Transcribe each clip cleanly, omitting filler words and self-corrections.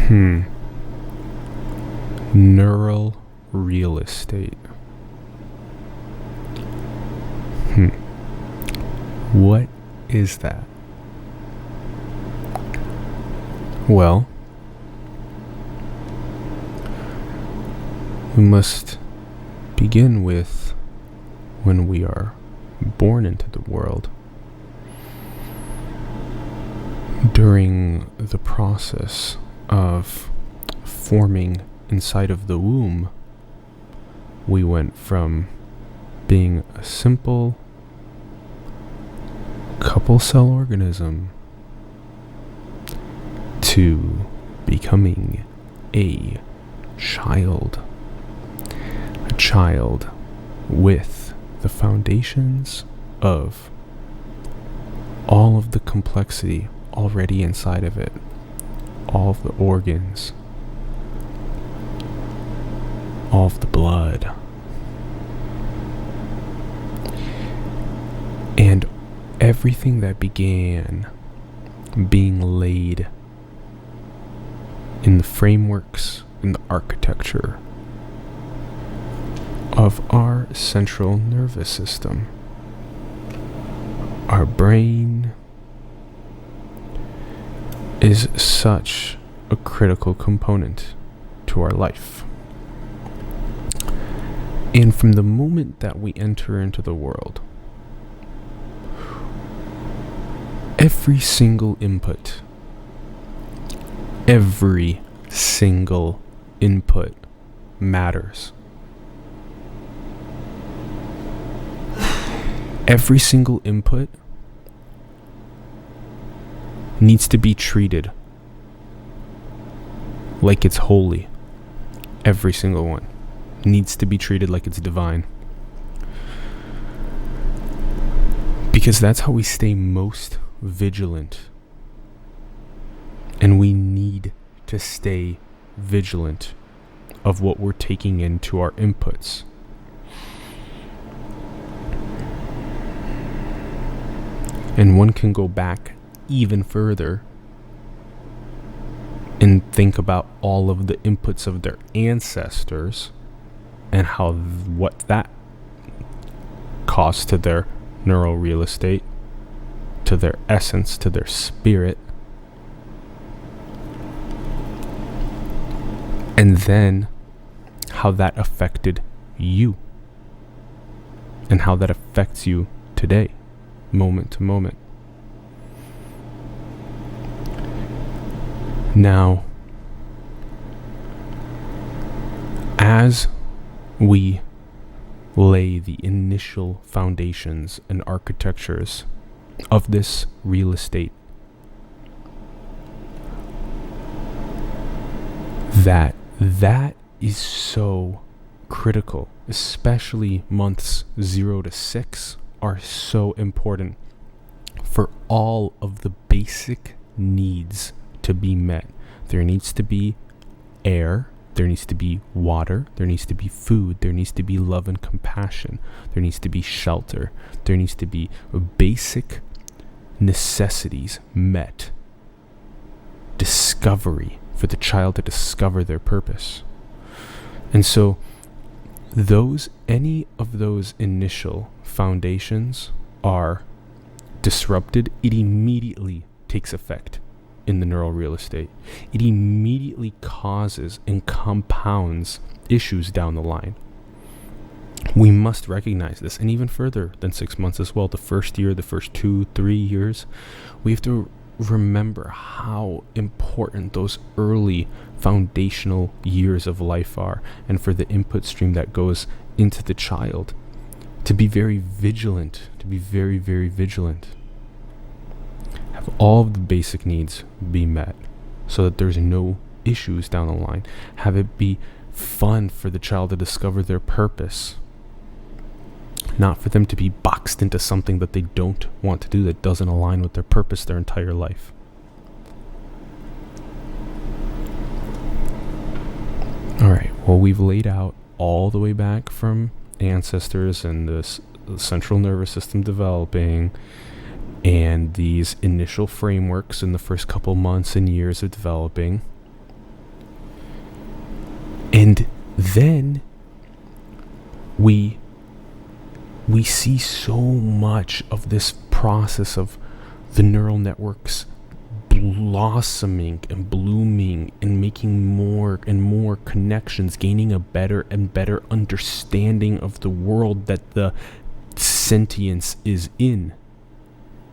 Hmm. Neural real estate. What is that? Well, we must begin with when we are born into the world. During the process of forming inside of the womb, we went from being a simple couple cell organism to becoming a child. A child with the foundations of all of the complexity already inside of it, all of the organs, all of the blood, and everything that began being laid in the frameworks, in the architecture of our central nervous system, our brain is such a critical component to our life. And from the moment that we enter into the world, every single input matters. Every single input needs to be treated like it's holy. Every single one needs to be treated like it's divine. Because that's how we stay most vigilant. And we need to stay vigilant of what we're taking into our inputs. And one can go back even further and think about all of the inputs of their ancestors and how what that caused to their neural real estate, to their essence, to their spirit. And then how that affected you and how that affects you today, moment to moment. Now, as we lay the initial foundations and architectures of this real estate, that is so critical, especially months 0 to 6 are so important for all of the basic needs to be met. There needs to be air, there needs to be water, there needs to be food, there needs to be love and compassion, there needs to be shelter, there needs to be basic necessities met. Discovery, for the child to discover their purpose. And so any of those initial foundations are disrupted, it immediately takes effect in the neural real estate. It immediately causes and compounds issues down the line. We must recognize this, and even further than 6 months as well, the first year, the first 2-3 years, we have to remember how important those early foundational years of life are, and for the input stream that goes into the child, to be very vigilant, have all of the basic needs be met so that there's no issues down the line. Have it be fun for the child to discover their purpose, not for them to be boxed into something that they don't want to do, that doesn't align with their purpose their entire life. All right, well, we've laid out all the way back from ancestors and this central nervous system developing and these initial frameworks in the first couple months and years of developing. then we see so much of this process of the neural networks blossoming and blooming and making more and more connections, gaining a better and better understanding of the world that the sentience is in.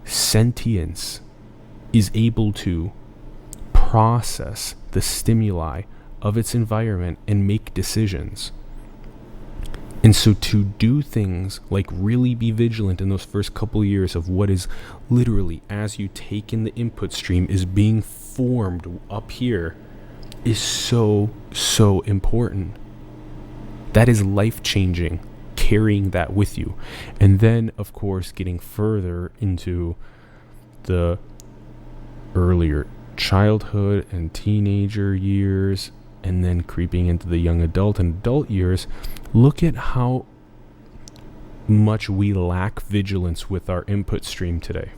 Sentience is able to process the stimuli of its environment and make decisions. And so to do things like really be vigilant in those first couple of years of what is literally, as you take in the input stream, is being formed up here is so, so important. That is life-changing, carrying that with you. And then, of course, getting further into the earlier childhood and teenager years, and then creeping into the young adult and adult years, look at how much we lack vigilance with our input stream today.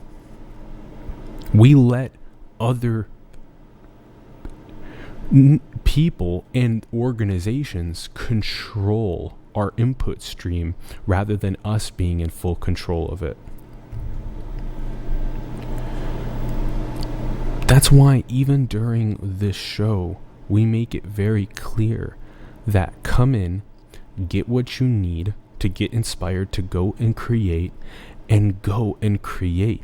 We let other people and organizations control our input stream rather than us being in full control of it. That's why even during this show, we make it very clear that come in, get what you need to get inspired to go and create, and go and create.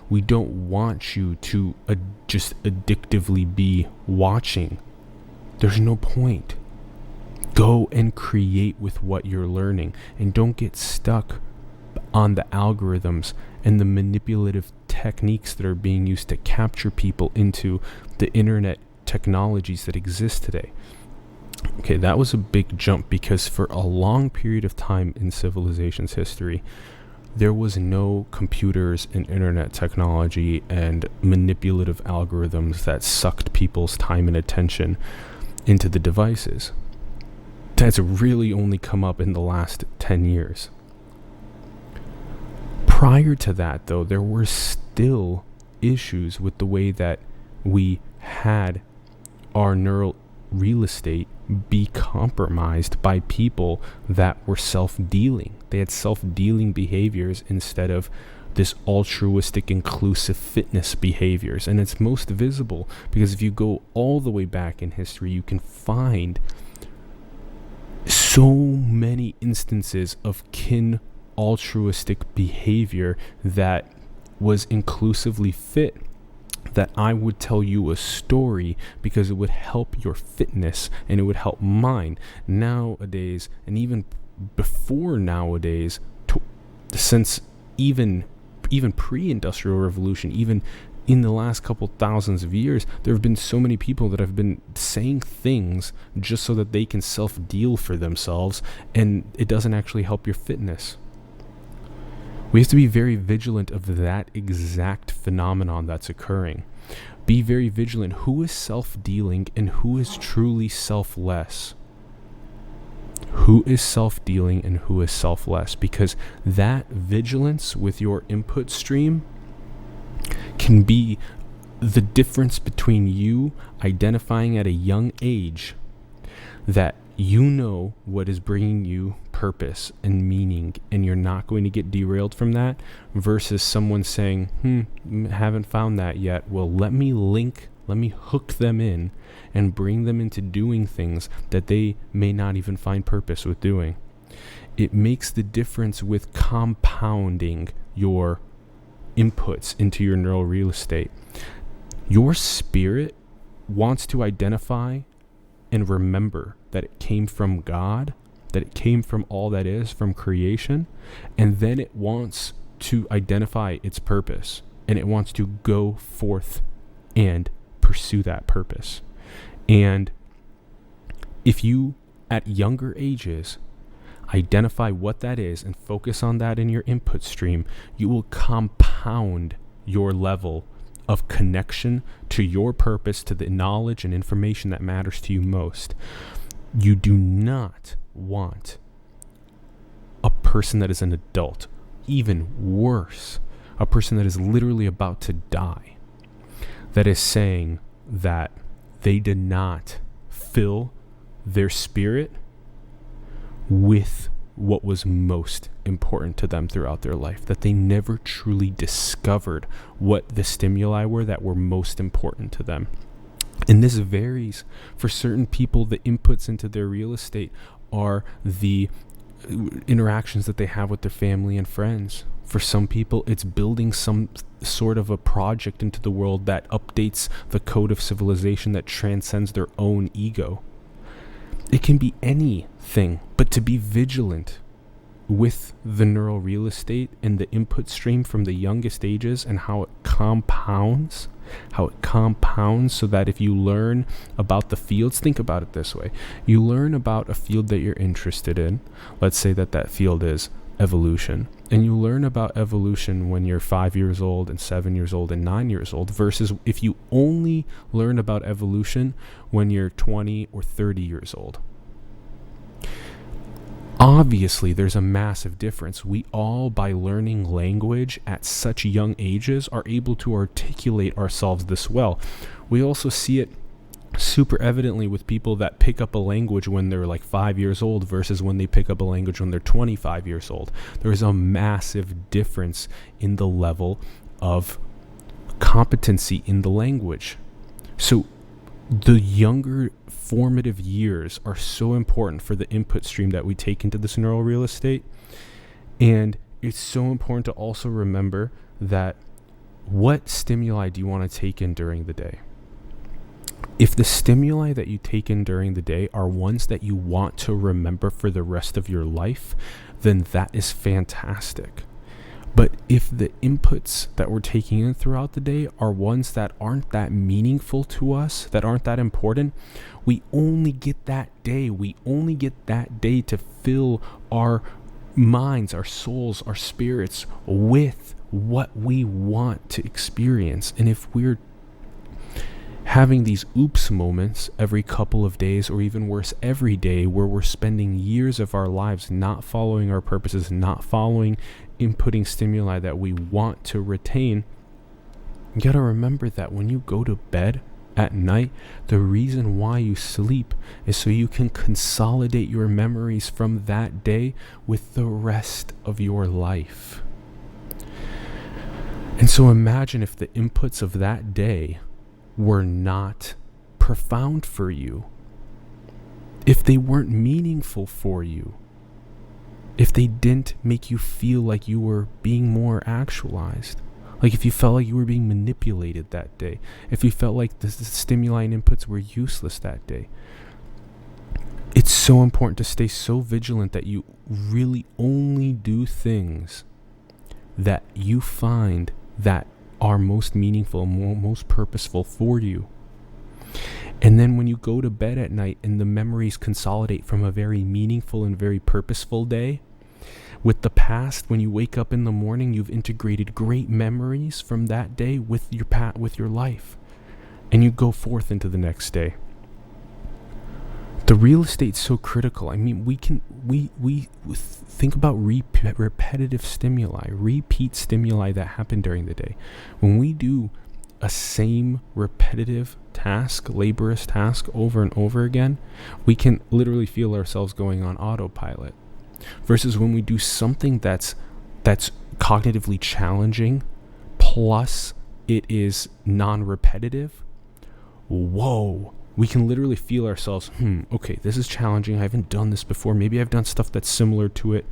We don't want you to just addictively be watching. There's no point. Go and create with what you're learning, and don't get stuck on the algorithms and the manipulative techniques that are being used to capture people into the internet technologies that exist today. Okay, that was a big jump, because for a long period of time in civilization's history, there was no computers and internet technology and manipulative algorithms that sucked people's time and attention into the devices. That's really only come up in the last 10 years. Prior to that, though, there were still issues with the way that we had our neural real estate be compromised by people that were self-dealing. They had self-dealing behaviors instead of this altruistic, inclusive fitness behaviors. And it's most visible because if you go all the way back in history, you can find so many instances of altruistic behavior that was inclusively fit, that I would tell you a story because it would help your fitness and it would help mine. Nowadays, and even before nowadays, since even pre-industrial revolution, even in the last couple thousands of years, there have been so many people that have been saying things just so that they can self-deal for themselves, and it doesn't actually help your fitness. We have to be very vigilant of that exact phenomenon that's occurring. Be very vigilant. Who is self-dealing and who is truly selfless? Who is self-dealing and who is selfless? Because that vigilance with your input stream can be the difference between you identifying at a young age that you know what is bringing you purpose and meaning, and you're not going to get derailed from that, versus someone saying, haven't found that yet. Well, let me hook them in and bring them into doing things that they may not even find purpose with doing. It makes the difference with compounding your inputs into your neural real estate. Your spirit wants to identify and remember that it came from God, that it came from all that is, from creation, and then it wants to identify its purpose, and it wants to go forth and pursue that purpose. And if you, at younger ages, identify what that is and focus on that in your input stream, you will compound your level of connection to your purpose, to the knowledge and information that matters to you most. You do not want a person that is an adult, even worse, a person that is literally about to die, that is saying that they did not fill their spirit with what was most important to them throughout their life, that they never truly discovered what the stimuli were that were most important to them. And this varies. For certain people, the inputs into their real estate are the interactions that they have with their family and friends. For some people, it's building some sort of a project into the world that updates the code of civilization that transcends their own ego. It can be anything, but to be vigilant with the neural real estate and the input stream from the youngest ages and how it compounds so that if you learn about the fields, think about it this way. You learn about a field that you're interested in. Let's say that field is evolution. And you learn about evolution when you're 5 years old and 7 years old and 9 years old, versus if you only learn about evolution when you're 20 or 30 years old. Obviously, there's a massive difference. We all, by learning language at such young ages, are able to articulate ourselves this well. We also see it super evidently with people that pick up a language when they're like 5 years old versus when they pick up a language when they're 25 years old. There is a massive difference in the level of competency in the language. So the younger formative years are so important for the input stream that we take into this neural real estate. And it's so important to also remember that what stimuli do you want to take in during the day? If the stimuli that you take in during the day are ones that you want to remember for the rest of your life, then that is fantastic. But if the inputs that we're taking in throughout the day are ones that aren't that meaningful to us, that aren't that important, we only get that day. We only get that day to fill our minds, our souls, our spirits with what we want to experience. And if we're having these oops moments every couple of days, or even worse, every day, where we're spending years of our lives not following our purposes, not following inputting stimuli that we want to retain, you gotta remember that when you go to bed at night, the reason why you sleep is so you can consolidate your memories from that day with the rest of your life. And so imagine if the inputs of that day were not profound for you, if they weren't meaningful for you, if they didn't make you feel like you were being more actualized, like if you felt like you were being manipulated that day, if you felt like the stimuli and inputs were useless that day. It's so important to stay so vigilant that you really only do things that you find that are most meaningful, most purposeful for you. And then when you go to bed at night and the memories consolidate from a very meaningful and very purposeful day, with the past, when you wake up in the morning, you've integrated great memories from that day with your life, and you go forth into the next day. The real estate's so critical. I mean, we think about repetitive stimuli, repeat stimuli that happen during the day. When we do a same repetitive task, laborious task over and over again, we can literally feel ourselves going on autopilot. Versus when we do something that's cognitively challenging, plus it is non-repetitive, whoa, we can literally feel ourselves, okay, this is challenging. I haven't done this before. Maybe I've done stuff that's similar to it.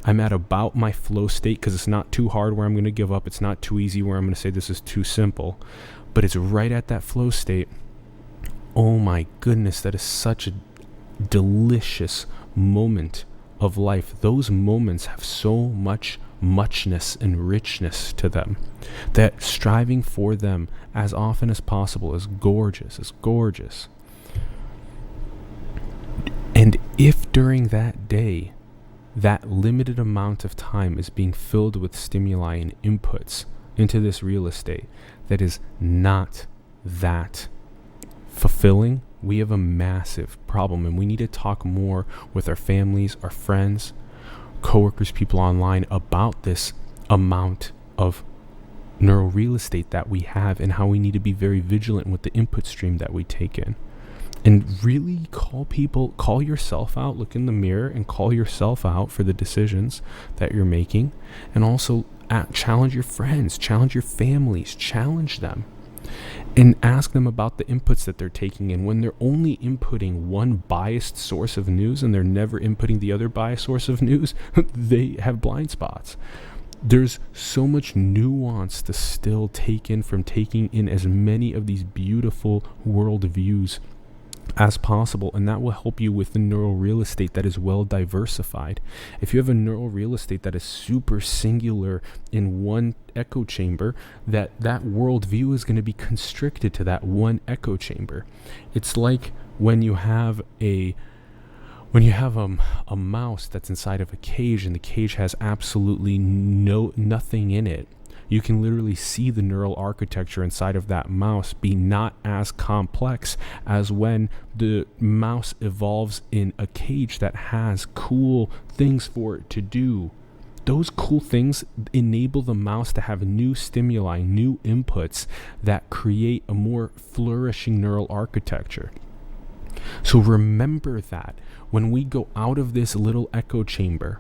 I'm at about my flow state because it's not too hard where I'm going to give up. It's not too easy where I'm going to say this is too simple. But it's right at that flow state. Oh my goodness, that is such a delicious moment of life. Those moments have so muchness and richness to them that striving for them as often as possible is gorgeous. And if during that day, that limited amount of time is being filled with stimuli and inputs into this real estate that is not that fulfilling, we have a massive problem, and we need to talk more with our families, our friends, coworkers, people online about this amount of neural real estate that we have and how we need to be very vigilant with the input stream that we take in. And really call yourself out, look in the mirror and call yourself out for the decisions that you're making. And also challenge your friends, challenge your families, challenge them. And ask them about the inputs that they're taking in. When they're only inputting one biased source of news and they're never inputting the other biased source of news, they have blind spots. There's so much nuance to still take in from taking in as many of these beautiful world views as possible, and that will help you with the neural real estate that is well diversified. If you have a neural real estate that is super singular in one echo chamber, that worldview is going to be constricted to that one echo chamber. It's like when you have a mouse that's inside of a cage and the cage has absolutely nothing in it. You can literally see the neural architecture inside of that mouse be not as complex as when the mouse evolves in a cage that has cool things for it to do. Those cool things enable the mouse to have new stimuli, new inputs that create a more flourishing neural architecture. So remember that when we go out of this little echo chamber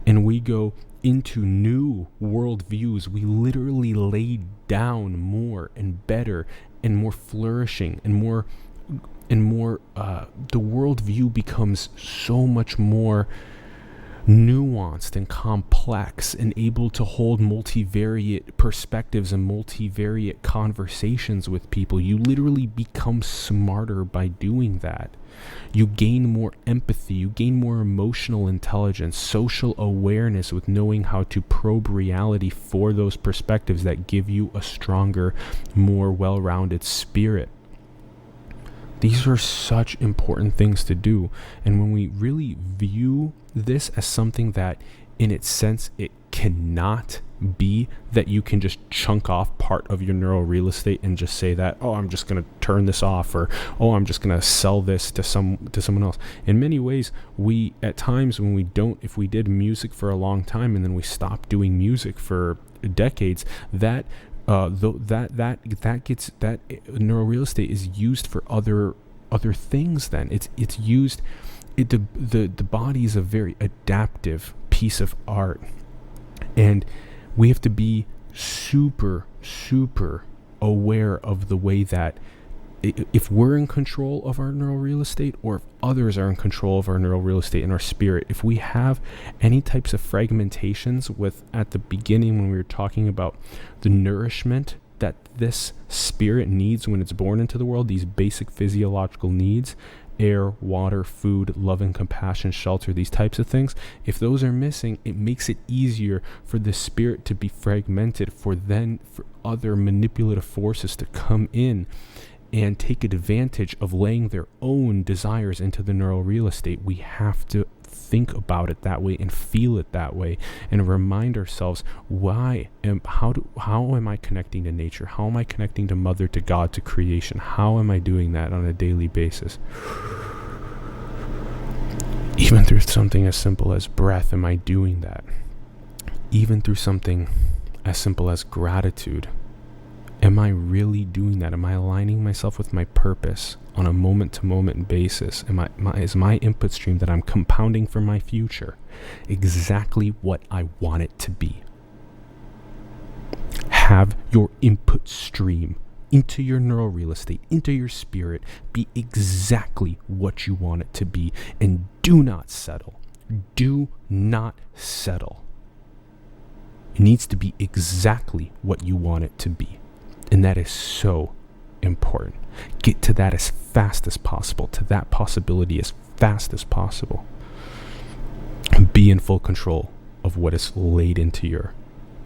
and we go into new worldviews, we literally lay down more and better and more flourishing and more the worldview becomes so much more nuanced and complex and able to hold multivariate perspectives and multivariate conversations with people. You literally become smarter by doing that. You gain more empathy, you gain more emotional intelligence, social awareness with knowing how to probe reality for those perspectives that give you a stronger, more well-rounded spirit. These are such important things to do. And when we really view this as something that in its sense it cannot be, that you can just chunk off part of your neural real estate and just say that, oh, I'm just going to turn this off, or oh, I'm just going to sell this to someone else. In many ways, we at times when we don't, if we did music for a long time and then we stopped doing music for decades, that neural real estate is used for other things. Then it's used. The body is a very adaptive piece of art, and we have to be super aware of the way that if we're in control of our neural real estate, or if others are in control of our neural real estate and our spirit. If we have any types of fragmentations with, at the beginning when we were talking about the nourishment that this spirit needs when it's born into the world, these basic physiological needs, air, water, food, love and compassion, shelter, these types of things, if those are missing, it makes it easier for the spirit to be fragmented, for other manipulative forces to come in and take advantage of laying their own desires into the neural real estate. We have to think about it that way and feel it that way, and remind ourselves how am I connecting to nature? How am I connecting to Mother, to God, to creation? How am I doing that on a daily basis? Even through something as simple as breath, am I doing that? Even through something as simple as gratitude, am I really doing that? Am I aligning myself with my purpose on a moment-to-moment basis? Is my input stream that I'm compounding for my future exactly what I want it to be? Have your input stream into your neural real estate, into your spirit, be exactly what you want it to be, and do not settle. Do not settle. It needs to be exactly what you want it to be. And that is so important. Get to that as fast as possible, to that possibility as fast as possible. Be in full control of what is laid into your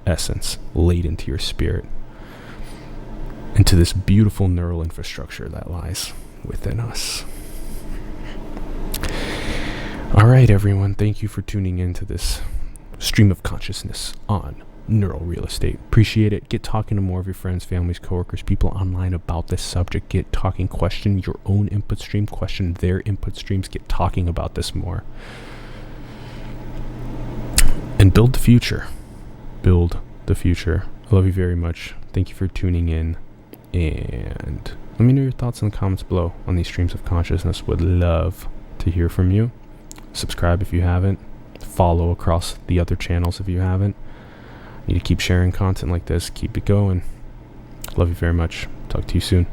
essence, laid into your spirit, into this beautiful neural infrastructure that lies within us. All right, everyone. Thank you for tuning into this stream of consciousness on neural real estate. Appreciate it. Get talking to more of your friends, families, coworkers, people online about this subject. Get talking, question your own input stream, question their input streams, get talking about this more. And build the future. Build the future. I love you very much. Thank you for tuning in, and Let me know your thoughts in the comments below on these streams of consciousness. Would love to hear from you. Subscribe if you haven't. Follow across the other channels if you haven't. Need to keep sharing content like this. Keep it going. Love you very much. Talk to you soon.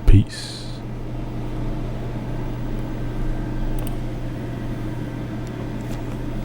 Peace.